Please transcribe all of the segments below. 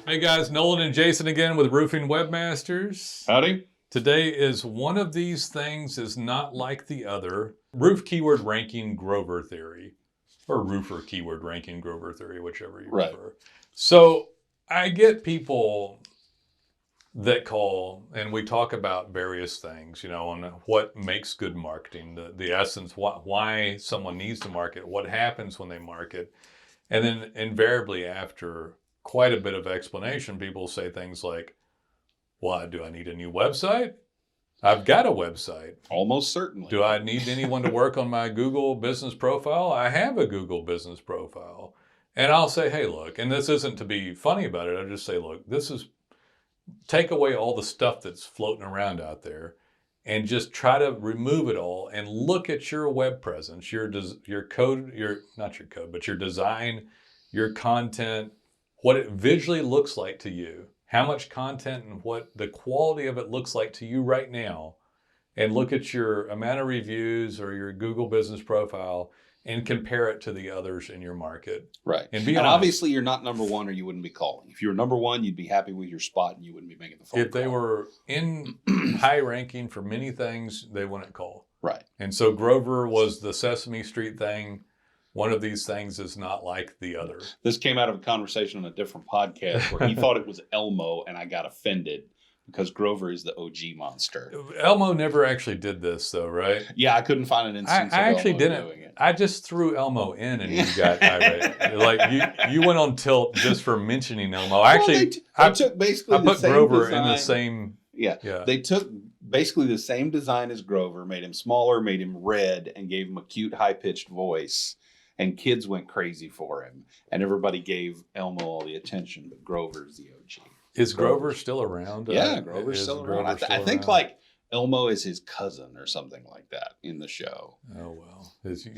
Hey guys, Nolen and Jason again with Roofing Webmasters. Howdy. Today is one of these things is not like the other. Roof keyword ranking Grover theory, or roofer keyword ranking Grover theory, whichever you prefer. So I get people that call and we talk about various things, on what makes good marketing, the essence, why someone needs to market, what happens when they market. And then invariably after quite a bit of explanation, people say things like, well, do I need a new website? I've got a website. Almost certainly. Do I need anyone to work on my Google business profile? I have a Google business profile. And I'll say, hey, look, and this isn't to be funny about it. I just say, look, take away all the stuff that's floating around out there and just try to remove it all and look at your web presence, your code, but your design, your content, what it visually looks like to you, how much content and what the quality of it looks like to you right now, and look at your amount of reviews or your Google business profile and compare it to the others in your market. Right. And obviously you're not number one or you wouldn't be calling. If you were number one, you'd be happy with your spot and you wouldn't be making the phone call. If they were in high ranking for many things, they wouldn't call. Right. And so Grover was the Sesame Street thing. One of these things is not like the other. This came out of a conversation on a different podcast where he thought it was Elmo and I got offended because Grover is the OG monster. Elmo never actually did this though, right? Yeah, I couldn't find an instance I of actually Elmo didn't. doing it. I just threw Elmo in and you got irate. Like you went on tilt just for mentioning Elmo. Actually, they took basically I the put same Grover design. in the same. Yeah. They took basically the same design as Grover, made him smaller, made him red, and gave him a cute, high-pitched voice. And kids went crazy for him. And everybody gave Elmo all the attention, but Grover's the OG. Is Grover still around? Yeah, Grover's still around. I think like Elmo is his cousin or something like that in the show. Oh, well. His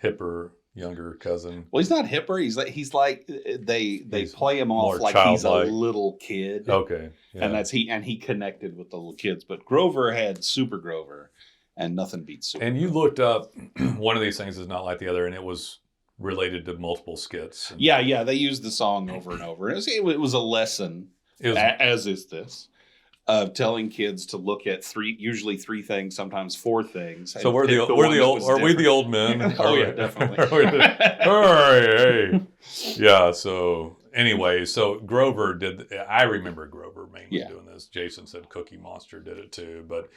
hipper, younger cousin. Well, he's not hipper. He's like they play him off like he's a little kid. Okay. Yeah. And he connected with the little kids. But Grover had Super Grover, and nothing beats Super And you Grover. looked up one of these things is not like the other, and it was related to multiple skits. Yeah. They used the song over and over. It was a lesson, as is this, of telling kids to look at usually three things, sometimes four things. So are we the old men? Oh yeah, definitely. Hey. Yeah. So anyway, so Grover I remember Grover mainly doing this. Jason said Cookie Monster did it too, but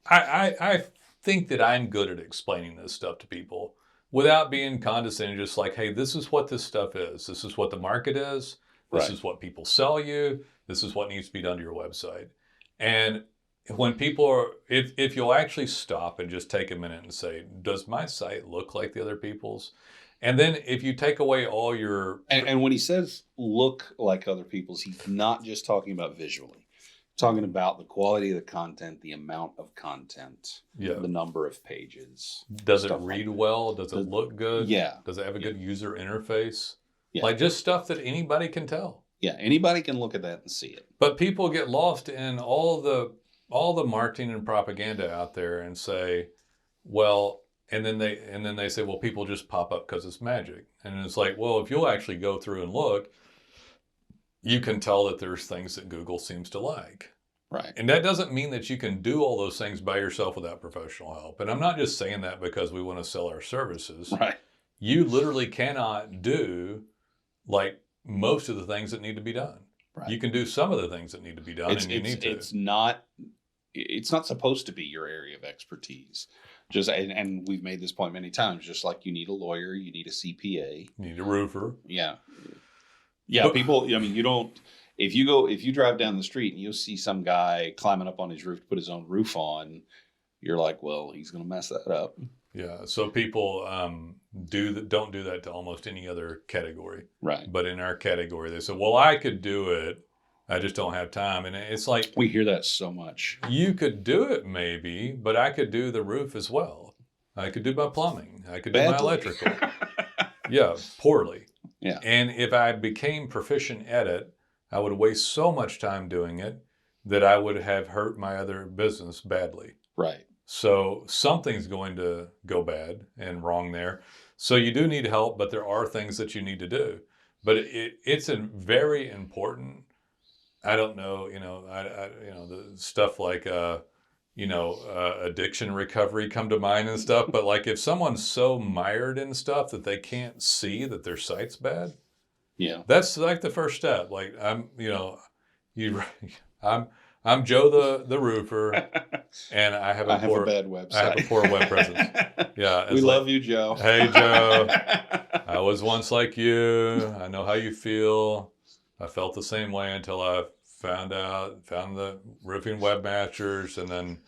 I think that I'm good at explaining this stuff to people without being condescending, just like, hey, this is what this stuff is. This is what the market is. This is what people sell you. This is what needs to be done to your website. And when people if you'll actually stop and just take a minute and say, does my site look like the other people's? And then if you take away all your... And when he says look like other people's, he's not just talking about visually. Talking about the quality of the content, the amount of content, the number of pages. Does it read well? Does it look good? Yeah. Does it have a good user interface? Yeah. Like just stuff that anybody can tell. Yeah, anybody can look at that and see it. But people get lost in all the marketing and propaganda out there and say, well, and then they say, well, people just pop up because it's magic. And it's like, well, if you'll actually go through and look, you can tell that there's things that Google seems to like. Right. And that doesn't mean that you can do all those things by yourself without professional help. And I'm not just saying that because we want to sell our services. Right. You literally cannot do like most of the things that need to be done. Right. You can do some of the things that need to be done, and you need to. It's not supposed to be your area of expertise. And we've made this point many times. Just like you need a lawyer, you need a CPA, you need a roofer. Yeah. Yeah, people, I mean, you don't, if you drive down the street and you'll see some guy climbing up on his roof to put his own roof on, you're like, well, he's going to mess that up. Yeah, so people don't do that to almost any other category. Right. But in our category, they say, well, I could do it. I just don't have time. And it's like... We hear that so much. You could do it maybe, but I could do the roof as well. I could do my plumbing. I could do my electrical. Yeah, poorly. Yeah. And if I became proficient at it, I would waste so much time doing it that I would have hurt my other business badly. Right. So something's going to go bad and wrong there. So you do need help, but there are things that you need to do. but it's a very important. I don't know, the stuff like, addiction recovery come to mind and stuff. But like if someone's so mired in stuff that they can't see that their site's bad, Yeah. that's like the first step. Like I'm I'm Joe the roofer, and I have a bad website. I have a poor web presence. Yeah, we love you, Joe. Hey, Joe. I was once like you. I know how you feel. I felt the same way until I found the roofing webmasters, and then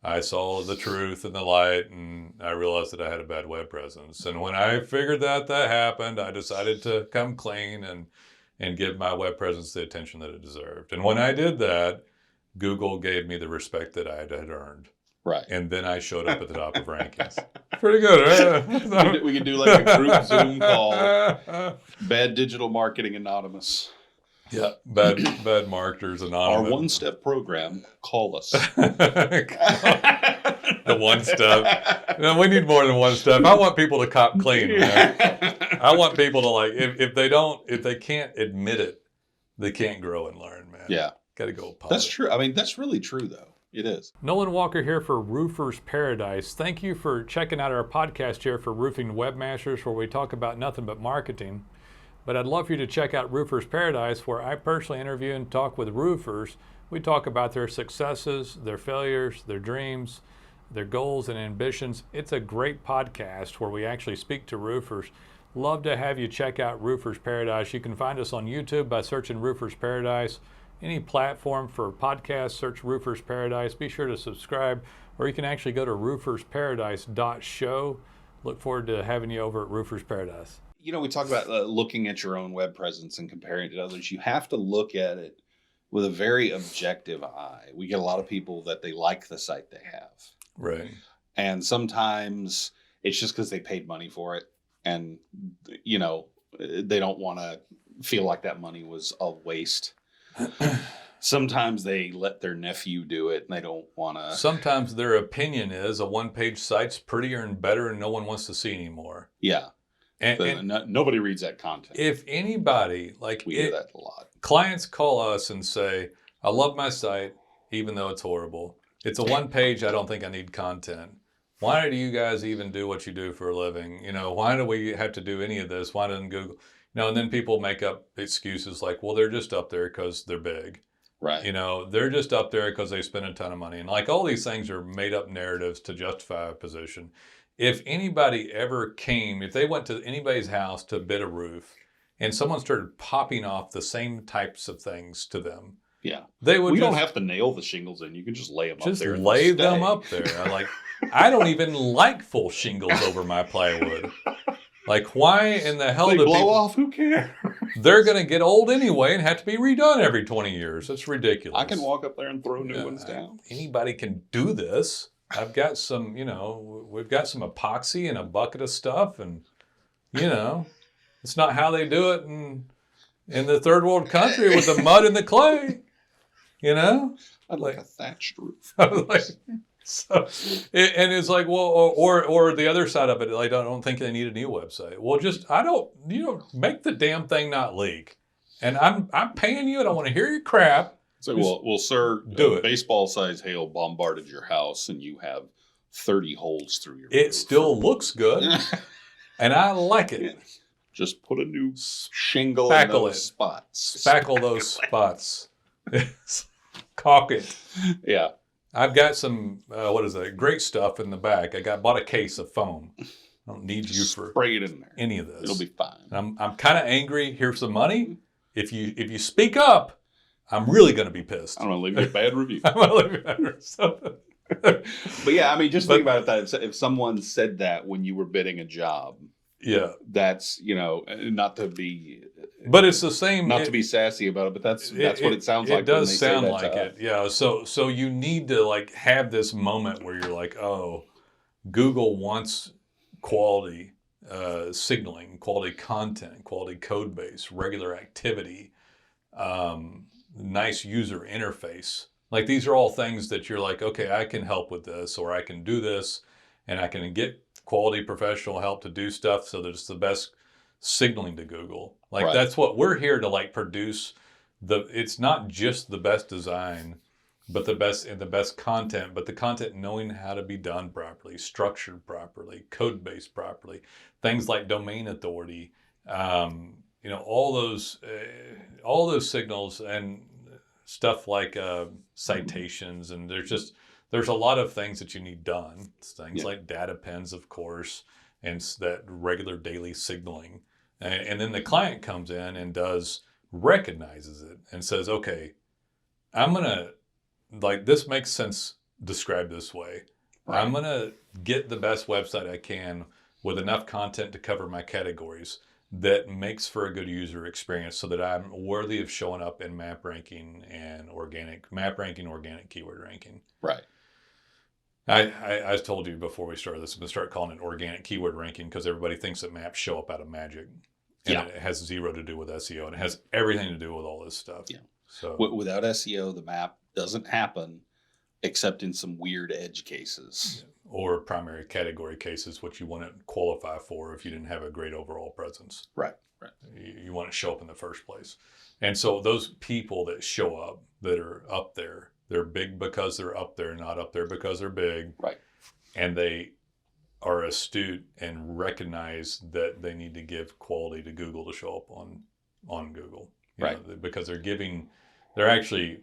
I saw the truth and the light, and I realized that I had a bad web presence. And when I figured that happened, I decided to come clean and give my web presence the attention that it deserved. And when I did that, Google gave me the respect that I had earned. Right. And then I showed up at the top of rankings. Pretty good, right? We could do like a group Zoom call. Bad Digital Marketing Anonymous. Yeah, bad marketers anonymous. Our one-step program. Call us. The one step. No, we need more than one step. I want people to cop clean, man. I want people to like if they can't admit it, they can't grow and learn, man. Yeah. Got to go positive. That's true. I mean, that's really true, though. It is. Nolan Walker here for Roofers Paradise. Thank you for checking out our podcast here for Roofing Webmasters, where we talk about nothing but marketing. But I'd love for you to check out Roofers Paradise, where I personally interview and talk with roofers. We talk about their successes, their failures, their dreams, their goals and ambitions. It's a great podcast where we actually speak to roofers. Love to have you check out Roofers Paradise. You can find us on YouTube by searching Roofers Paradise. Any platform for podcasts, search Roofers Paradise. Be sure to subscribe, or you can actually go to roofersparadise.show. Look forward to having you over at Roofers Paradise. You know, we talk about looking at your own web presence and comparing it to others. You have to look at it with a very objective eye. We get a lot of people that they like the site they have. Right. And sometimes it's just because they paid money for it. And, you know, they don't want to feel like that money was a waste. Sometimes they let their nephew do it and they don't want to. Sometimes their opinion is a one-page site's prettier and better and no one wants to see anymore. Yeah. And nobody reads that content. If anybody, we hear that a lot. Clients call us and say, I love my site, even though it's horrible. It's a one page, I don't think I need content. Why do you guys even do what you do for a living? You know, why do we have to do any of this? Why doesn't Google? You know, and then people make up excuses like, well, they're just up there because they're big. Right. You know, they're just up there because they spend a ton of money. And like all these things are made up narratives to justify a position. If anybody ever came, if they went to anybody's house to bid a roof and someone started popping off the same types of things to them, yeah, they would. We don't have to nail the shingles in. You can just lay them up there. Just lay them up there. I don't even like full shingles over my plywood. Like, why in the hell they do blow people, off? Who cares? They're going to get old anyway and have to be redone every 20 years. That's ridiculous. I can walk up there and throw new ones down. Anybody can do this. I've got some, we've got some epoxy and a bucket of stuff, and it's not how they do it in the third world country with the mud and the clay. I'd like a thatched roof. So, and it's like, well, or the other side of it, like, I don't think they need a new website. Well, make the damn thing not leak. And I'm paying you, and I want to hear your crap. So, well, sir, do it. Baseball-sized hail bombarded your house, and you have 30 holes through your roof. It still looks good, and I like it. Just put a new shingle in those spots. Spackle those spots. Caulk it. Yeah. I've got some, great stuff in the back. Bought a case of foam. I don't need you for spray it in there. Any of this. It'll be fine. I'm kind of angry. Here's some money. If you speak up, I'm really going to be pissed. I'm going to leave you a bad review. I'm going to leave you a bad review. But yeah, I mean, just think about it. If someone said that when you were bidding a job, yeah, that's not to be. But it's the same. Not to be sassy about it, but that's what it sounds like. It does sound like it. Yeah. So you need to have this moment where you're like, oh, Google wants quality signaling, quality content, quality code base, regular activity, nice user interface. Like these are all things that you're like, okay, I can help with this, or I can do this, and I can get quality professional help to do stuff so that it's the best signaling to Google. Like Right. that's what we're here to like produce. It's not just the best design, but the best content, but the content knowing how to be done properly, structured properly, code based properly, things like domain authority, all those signals and stuff like citations, and there's a lot of things that you need done. Things Yeah. like data pins, of course, and that regular daily signaling, and then the client comes in and recognizes it and says, okay, I'm gonna like this makes sense described this way. Right. I'm gonna get the best website I can with enough content to cover my categories that makes for a good user experience so that I'm worthy of showing up in map ranking, organic keyword ranking. Right. I told you before we started this, I'm going to start calling it organic keyword ranking because everybody thinks that maps show up out of magic. And Yeah. it has zero to do with SEO, and it has everything to do with all this stuff. Yeah. So Without SEO, the map doesn't happen except in some weird edge cases. or primary category cases, which you wouldn't qualify for if you didn't have a great overall presence. Right. Right. You want to show up in the first place. And so those people that show up that are up there, they're big because they're up there, not up there because they're big. Right. And they are astute and recognize that they need to give quality to Google to show up on Google. Right. Because they're actually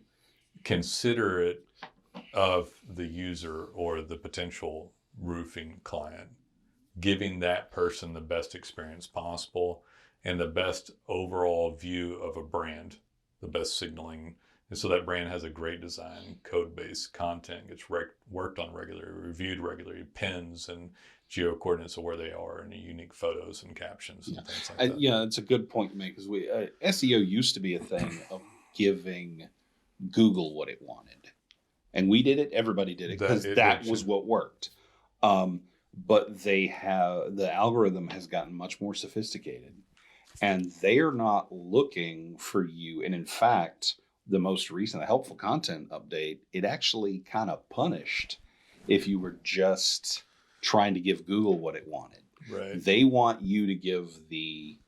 considerate of the user or the potential roofing client, giving that person the best experience possible and the best overall view of a brand, the best signaling. And so that brand has a great design, code-based content, gets worked on regularly, reviewed regularly, pins and geo coordinates of where they are, and unique photos and captions and things like that. Yeah, it's a good point to make because SEO used to be a thing of giving Google what it wanted, and we did it. Everybody did it because that was what worked. But the algorithm has gotten much more sophisticated, and they are not looking for you. And in fact, the most recent helpful content update, it actually kind of punished if you were just trying to give Google what it wanted. Right. They want you to give the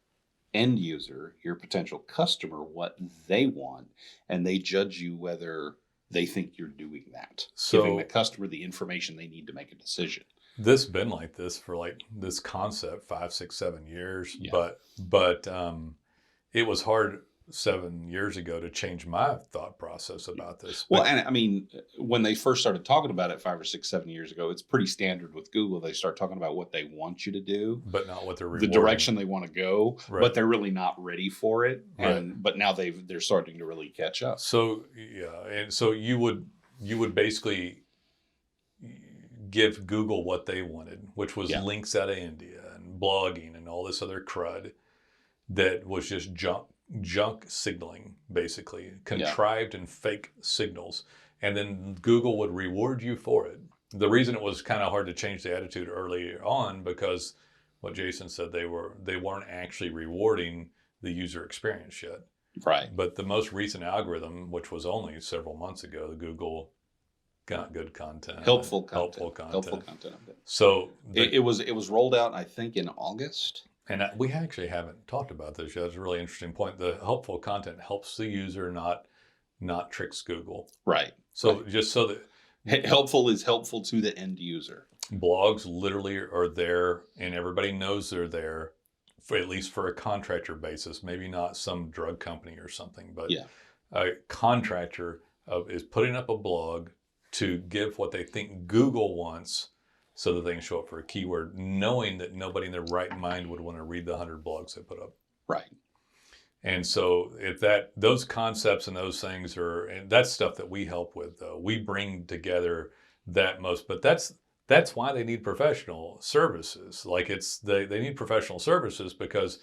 end user, your potential customer, what they want, and they judge you whether they think you're doing that. So, giving the customer the information they need to make a decision. This been like this for like this concept 5, 6, 7 years, Yeah. but it was hard 7 years ago to change my thought process about this. Well, and I mean, when they first started talking about it 5 or 6, 7 years ago, it's pretty standard with Google. They start talking about what they want you to do, but not what they're the rewarding. direction they want to go, Right. but they're really not ready for it. And Right. but now they're starting to really catch up. So yeah, and so you would basically give Google what they wanted, which was links out of India and blogging and all this other crud that was just junk signaling, basically contrived and fake signals, and then Google would reward you for it. The reason it was kind of hard to change the attitude early on because what Jason said, they weren't actually rewarding the user experience yet. Right. But the most recent algorithm, which was only several months ago, the Google got good content, Helpful content. So it was rolled out, I think, in August. And we actually haven't talked about this yet. It's a really interesting point. The helpful content helps the user, not tricks Google. Right. So just so that helpful is helpful to the end user. Blogs literally are there, and everybody knows they're there, at least for a contractor basis. Maybe not some drug company or something, but a contractor is putting up a blog to give what they think Google wants, so that they can show up for a keyword, knowing that nobody in their right mind would want to read the 100 blogs they put up. Right. And so if those concepts and those things and that's stuff that we help with, though. We bring together but that's why they need professional services. Like they need professional services because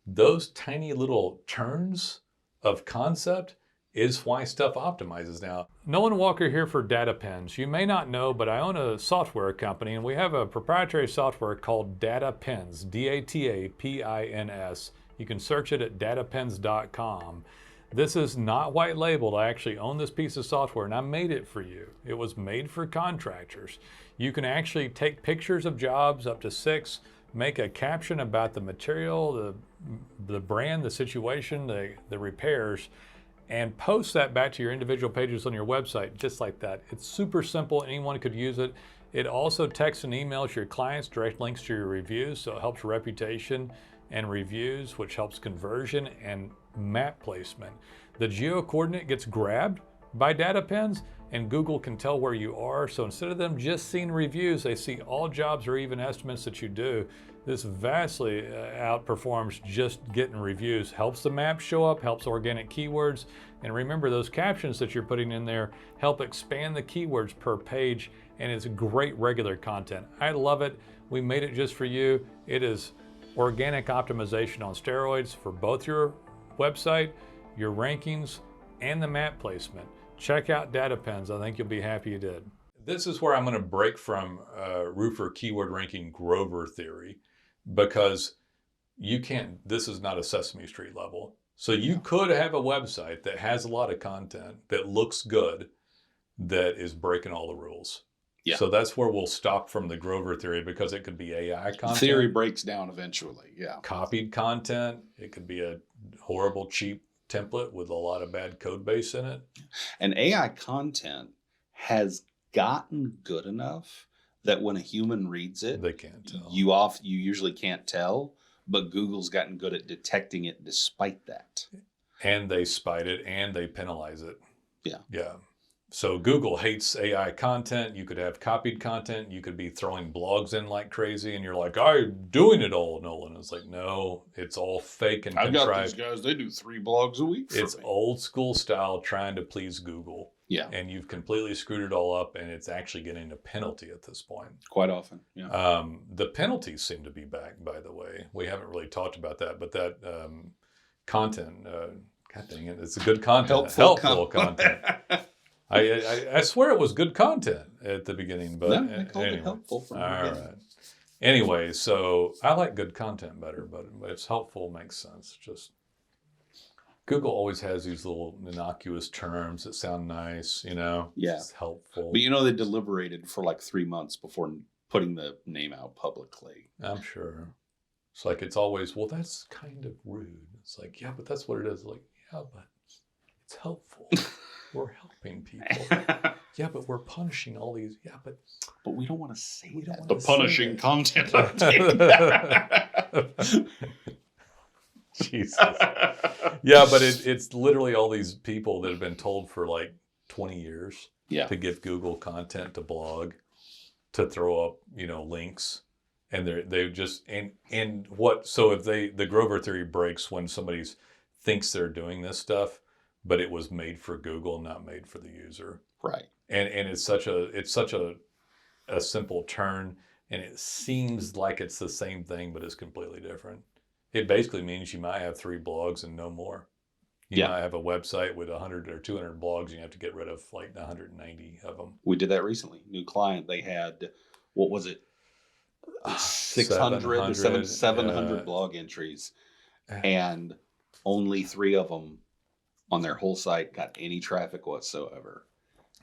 those tiny little turns of concept is why stuff optimizes now. Nolan Walker here for Data Pins. You may not know, but I own a software company, and we have a proprietary software called Data Pins, DATAPINS. You can search it at datapins.com. This is not white labeled. I actually own this piece of software, and I made it for you. It was made for contractors. You can actually take pictures of jobs, up to 6, make a caption about the material, the brand, the situation, the repairs, and post that back to your individual pages on your website, just like that. It's super simple. Anyone could use it. It also texts and emails your clients, direct links to your reviews, so it helps reputation and reviews, which helps conversion and map placement. The geo coordinate gets grabbed by data pins, and Google can tell where you are. So instead of them just seeing reviews, they see all jobs or even estimates that you do. This vastly outperforms just getting reviews. Helps the map show up, helps organic keywords. And remember, those captions that you're putting in there help expand the keywords per page, and it's great regular content. I love it. We made it just for you. It is organic optimization on steroids for both your website, your rankings, and the map placement. Check out Data Pens. I think you'll be happy you did. This is where I'm going to break from roofer keyword ranking Grover theory, because you can't, this is not a Sesame Street level. So you could have a website that has a lot of content that looks good, that is breaking all the rules. Yeah. So that's where we'll stop from the Grover theory, because it could be AI content. Theory breaks down eventually, yeah. Copied content. It could be a horrible, cheap template with a lot of bad code base in it. And AI content has gotten good enough that when a human reads it, they can't tell. You usually can't tell, but Google's gotten good at detecting it despite that. And they spite it and they penalize it. Yeah. Yeah. So Google hates AI content. You could have copied content. You could be throwing blogs in like crazy, and you're like, I'm doing it all, Nolan. It's like, no, it's all fake and contrived. I've got these guys, they do 3 blogs a week for It's me. Old school style trying to please Google. Yeah. And you've completely screwed it all up, and it's actually getting a penalty at this point. Quite often, yeah. The penalties seem to be back, by the way. We haven't really talked about that, but that content, God dang it, it's a good content. Helpful content. I swear it was good content at the beginning, but no, they called it helpful from the beginning. Right. Anyway, so I like good content better, but it's helpful makes sense. Just Google always has these little innocuous terms that sound nice, you know? Yeah. It's helpful. But you know, they deliberated for like 3 months before putting the name out publicly. I'm sure. It's like, it's always, well, that's kind of rude. It's like, yeah, but that's what it is. Like, yeah, but it's helpful. We're helping people. Yeah, but we're punishing all these. Yeah, but we don't want to say that. The punishing content. Jesus. Yeah, but it's literally all these people that have been told for like 20 years to give Google content to blog, to throw up, links. And they just, and what, so if the Grover theory breaks when somebody thinks they're doing this stuff, but it was made for Google, not made for the user. Right. And it's such a simple turn, and it seems like it's the same thing, but it's completely different. It basically means you might have 3 blogs and no more. You might have a website with 100 or 200 blogs, and you have to get rid of like 190 of them. We did that recently. New client, they had, what was it? 700 blog entries, and only 3 of them on their whole site got any traffic whatsoever.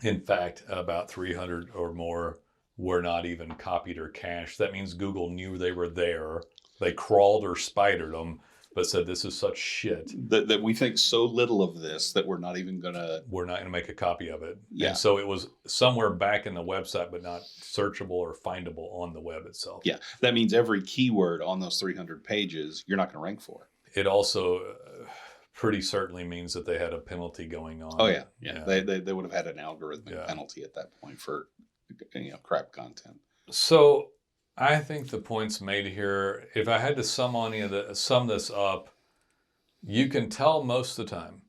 In fact, about 300 or more were not even copied or cached. That means Google knew they were there. They crawled or spidered them, but said, this is such shit. That we think so little of this that we're not going to make a copy of it. Yeah. And so it was somewhere back in the website, but not searchable or findable on the web itself. Yeah. That means every keyword on those 300 pages, you're not going to rank for. It also pretty certainly means that they had a penalty going on. Oh, yeah. Yeah. They would have had an algorithmic penalty at that point for crap content. So I think the points made here, if I had to sum this up, you can tell most of the time,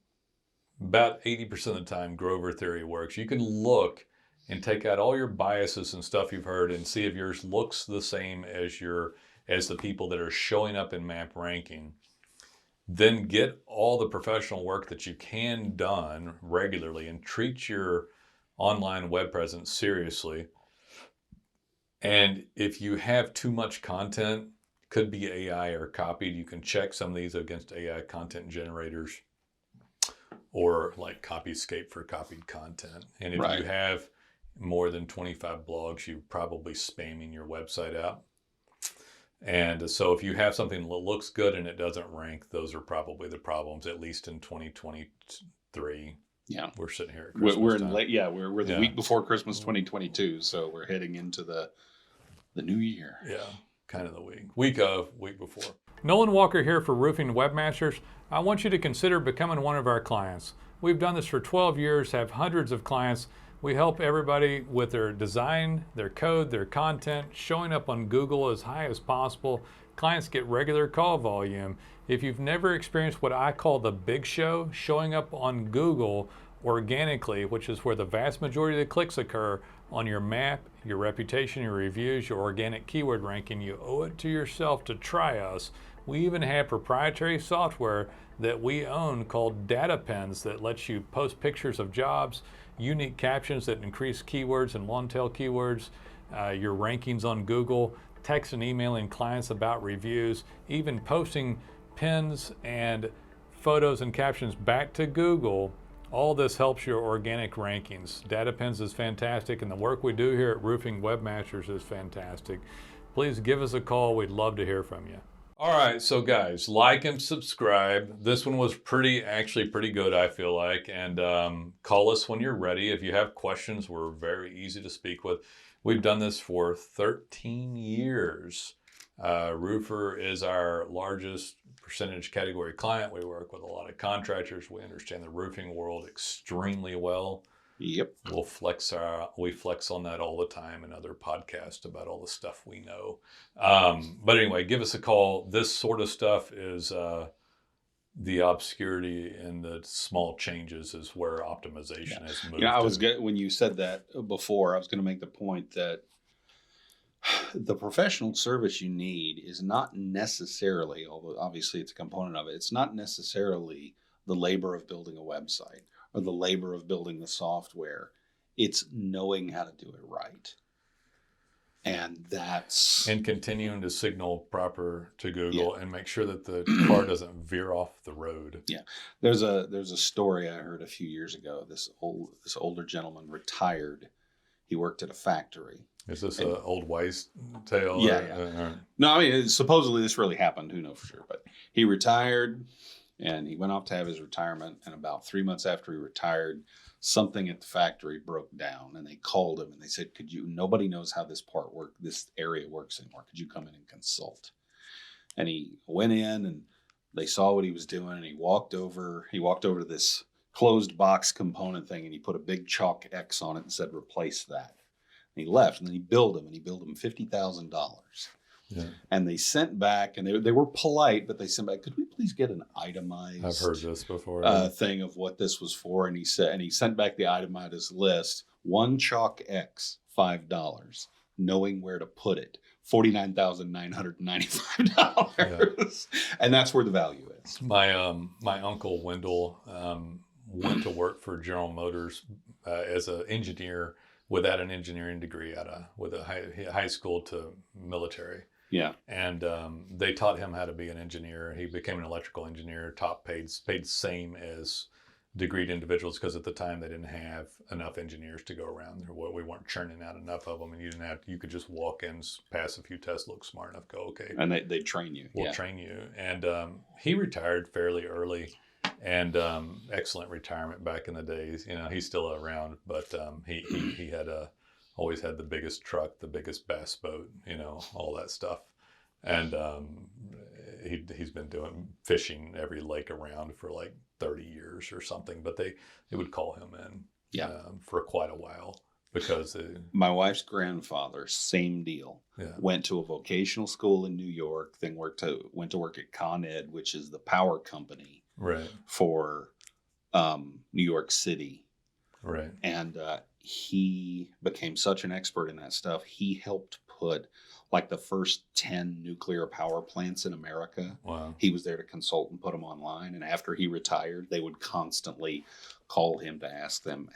about 80% of the time, Grover theory works. You can look and take out all your biases and stuff you've heard and see if yours looks the same as the people that are showing up in map ranking. Then get all the professional work that you can done regularly and treat your online web presence seriously. And if you have too much content, could be AI or copied, you can check some of these against AI content generators or like Copyscape for copied content. And if you have more than 25 blogs, you're probably spamming your website out. And so if you have something that looks good and it doesn't rank, those are probably the problems, at least in 2023. Yeah. We're sitting here at Christmas We're in time. late. Yeah, we're the week before Christmas 2022, so we're heading into the new year. Yeah, kind of the week before. Nolan Walker here for Roofing Webmasters. I want you to consider becoming one of our clients. We've done this for 12 years, have hundreds of clients. We help everybody with their design, their code, their content, showing up on Google as high as possible. Clients get regular call volume. If you've never experienced what I call the big show, showing up on Google organically, which is where the vast majority of the clicks occur, on your map, your reputation, your reviews, your organic keyword ranking, you owe it to yourself to try us. We even have proprietary software that we own called data pens that lets you post pictures of jobs, unique captions that increase keywords and long tail keywords, your rankings on Google, text and emailing clients about reviews, even posting pins and photos and captions back to Google. All this helps your organic rankings. Data pens is fantastic, and the work we do here at Roofing Webmasters is fantastic. Please give us a call. We'd love to hear from you. All right, so guys, like and subscribe. This one was actually pretty good, I feel like. And call us when you're ready. If you have questions, we're very easy to speak with. We've done this for 13 years. Roofer is our largest percentage category client. We work with a lot of contractors. We understand the roofing world extremely well. Yep. We flex on that all the time in other podcasts about all the stuff we know. But anyway, give us a call. This sort of stuff is the obscurity and the small changes is where optimization has moved. Yeah, when you said that before, I was going to make the point that the professional service you need is not necessarily, although obviously it's a component of it, it's not necessarily the labor of building a website or the labor of building the software. It's knowing how to do it right. And continuing to signal proper to Google and make sure that the car doesn't veer off the road. Yeah. There's a story I heard a few years ago. This older gentleman retired. He worked at a factory. Is this an old wise tale? Yeah. No, I mean, supposedly this really happened. Who knows for sure? But he retired, and he went off to have his retirement. And about 3 months after he retired, something at the factory broke down. And they called him and they said, nobody knows how this area works anymore. Could you come in and consult? And he went in and they saw what he was doing. And he walked over to this closed box component thing, and he put a big chalk X on it and said, replace that. And he left, and then he billed him $50,000. Yeah. And they sent back, and they were polite, but they sent back, could we please get an itemized I've heard this before. Thing of what this was for? And he sent back the itemized list, one chalk X, $5, knowing where to put it, $49,995. And that's where the value is. My uncle Wendell went to work for General Motors as an engineer without an engineering degree with a high school to military. Yeah. And they taught him how to be an engineer. He became an electrical engineer, paid same as degreed individuals, because at the time they didn't have enough engineers to go around. We weren't churning out enough of them, and you could just walk in, pass a few tests, look smart enough, go, okay. And they train you. We'll train you. And he retired fairly early. And excellent retirement back in the days. He's still around, but he had always had the biggest truck, the biggest bass boat, all that stuff. And he's been doing fishing every lake around for like 30 years or something. But they would call him in for quite a while, because my wife's grandfather, same deal. Yeah. Went to a vocational school in New York, then went to work at Con Ed, which is the power company. Right. For New York City. Right. And he became such an expert in that stuff. He helped put like the first 10 nuclear power plants in America. Wow. He was there to consult and put them online. And after he retired, they would constantly call him to ask him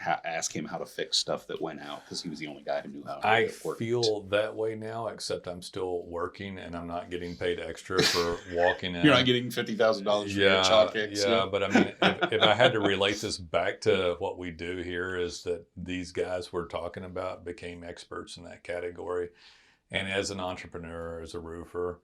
how to fix stuff that went out, because he was the only guy who knew how to I feel that way now, except I'm still working and I'm not getting paid extra for walking in. You're not getting $50,000 for your chalk X. Yeah, but I mean, if I had to relate this back to what we do here, is that these guys we're talking about became experts in that category. And as an entrepreneur, as a roofer,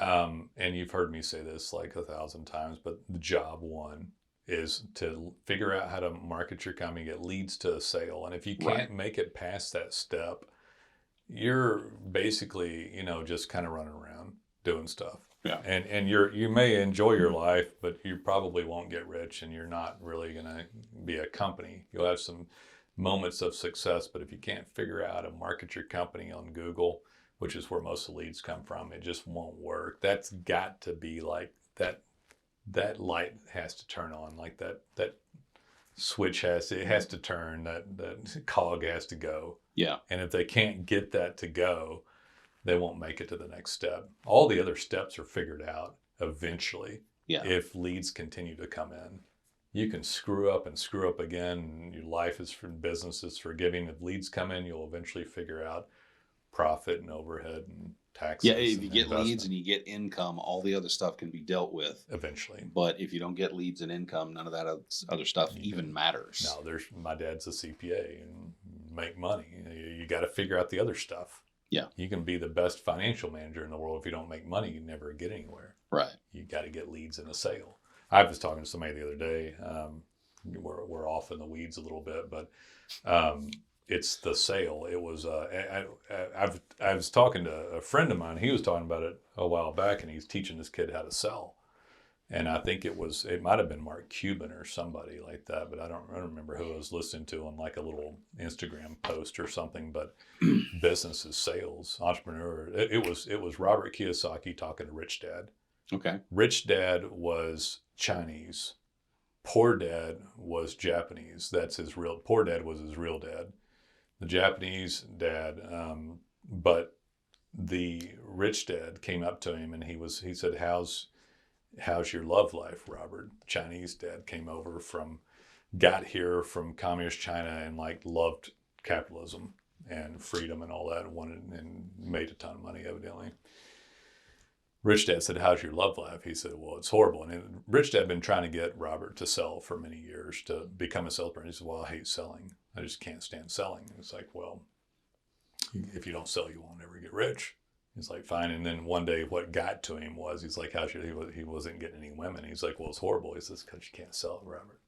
And you've heard me say this like 1,000 times, but the job one is to figure out how to market your company, get leads to a sale. And if you can't make it past that step, you're basically, just kind of running around doing stuff. Yeah. And you may enjoy your life, but you probably won't get rich, and you're not really going to be a company. You'll have some moments of success, but if you can't figure out how to market your company on Google, which is where most of the leads come from, it just won't work. That's got to be like that light has to turn on, like that switch has to turn, that cog has to go. Yeah. And if they can't get that to go, they won't make it to the next step. All the other steps are figured out eventually. Yeah. If leads continue to come in. You can screw up and screw up again. Your life is for business is forgiving. If leads come in, you'll eventually figure out profit and overhead and taxes. Yeah, if you get leads and you get income, all the other stuff can be dealt with eventually. But if you don't get leads and income, none of that other stuff even matters. No, my dad's a CPA and make money. You got to figure out the other stuff. Yeah. You can be the best financial manager in the world. If you don't make money, you never get anywhere. Right. You got to get leads in a sale. I was talking to somebody the other day. We're off in the weeds a little bit, but it's the sale. It was I was talking to a friend of mine. He was talking about it a while back, and he's teaching this kid how to sell. And I think it might have been Mark Cuban or somebody like that, but I don't remember who I was listening to on like a little Instagram post or something. But business is sales, entrepreneur. It was Robert Kiyosaki talking to Rich Dad. Okay. Rich Dad was Chinese. Poor Dad was Japanese. Poor Dad was his real dad. The Japanese dad, but the rich dad came up to him and he said, how's your love life, Robert? The Chinese dad got here from communist China and like loved capitalism and freedom and all that, and made a ton of money evidently. Rich Dad said, how's your love life? He said, well, it's horrible. And Rich Dad had been trying to get Robert to sell for many years, to become a salesperson. He said, well, I hate selling. I just can't stand selling. And it's like, well, if you don't sell, you won't ever get rich. He's like, fine. And then one day what got to him was, he's like, he wasn't getting any women. He's like, well, it's horrible. He says, because you can't sell, Robert.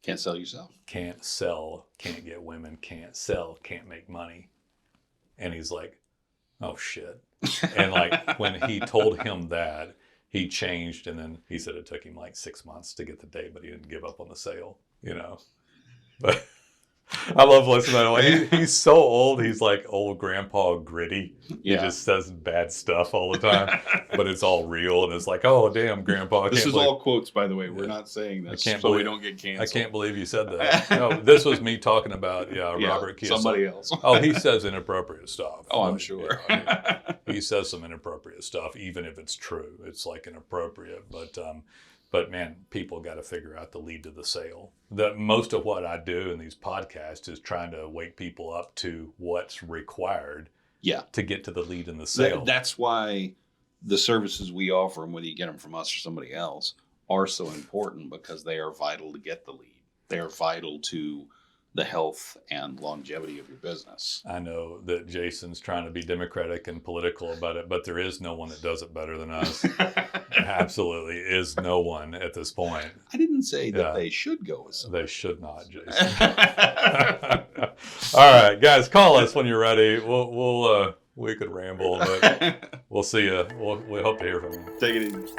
Can't sell yourself. Can't sell, can't get women, can't sell, can't make money. And he's like, oh, shit. And like when he told him that, he changed. And then he said it took him like 6 months to get the date, but he didn't give up on the sale, But I love listening to him. He's so old. He's like old grandpa gritty. He just says bad stuff all the time, but it's all real. And it's like, oh, damn, grandpa. This is all quotes, by the way. We're not saying this so we don't get canceled. I can't believe you said that. No, this was me talking about, Robert Kiyosaki. Somebody else. Oh, he says inappropriate stuff. Oh, I'm sure. He says some inappropriate stuff, even if it's true. It's like inappropriate. But man, people got to figure out the lead to the sale. Most of what I do in these podcasts is trying to wake people up to what's required to get to the lead in the sale. That's why the services we offer, and whether you get them from us or somebody else, are so important, because they are vital to get the lead. They are vital to the health and longevity of your business. I know that Jason's trying to be democratic and political about it, but there is no one that does it better than us. Absolutely is no one at this point. I didn't say that they should go with somebody. They should not, Jason. All right, guys, call us when you're ready. We could ramble, but we'll see you. We hope to hear from you. Take it easy.